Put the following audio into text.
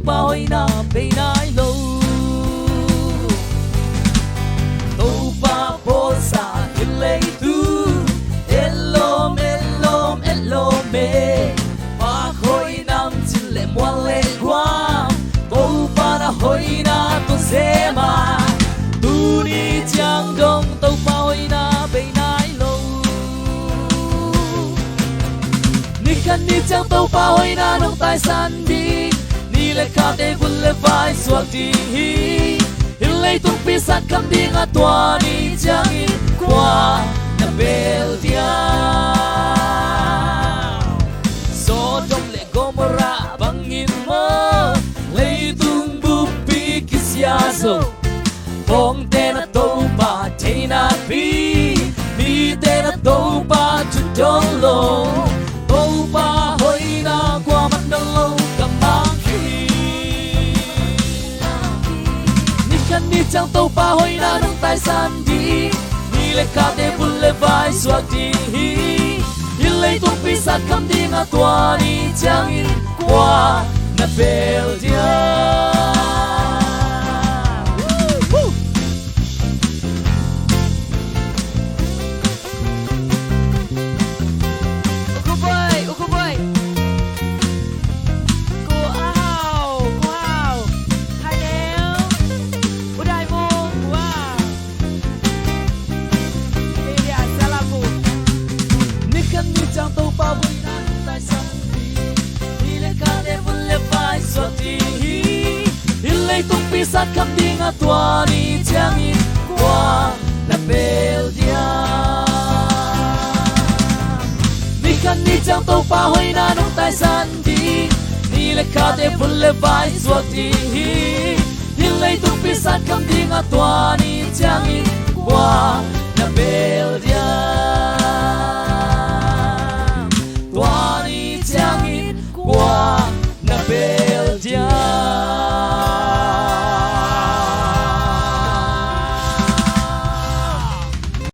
pa hoi na pe nai lo tàu pa po sa hilei tu elom elom elom me pa hoi nam chin le mo le kwa tàu pa na hoi na to se ma tu ni chang dong tàu pa hoi na pe nai lo ni kan ni chang tàu pa hoi na nong tai san đi ni le kha te bul le vai suak ti hi in lei tung pi sat kam ding a tua ni chang in kwa na bel dia so dom le gomora bangin mo lei tung bu pi kisya so bong te na to pa te na pi mi te na to pa chu dong lo to pa hoi na kwa man dong lo kamang hi ni kan ni chang to pa hoi na nong tai san di ni le ka te bul le vai suak ti hi in lei tung pi sat kam ding a tua ni chang in kwa na bel dia chang tàu pa vui na tai san đi le ka de bul le vai so ti in lei tung pi sat kam ding a tua ni chang in kwa na bel dia mi kan ni chang tàu pa hoi na nong tai san đi ni le ka de bul le vai so ti in lei tung pi sat kam ding a tua ni chang in kwa na bel dia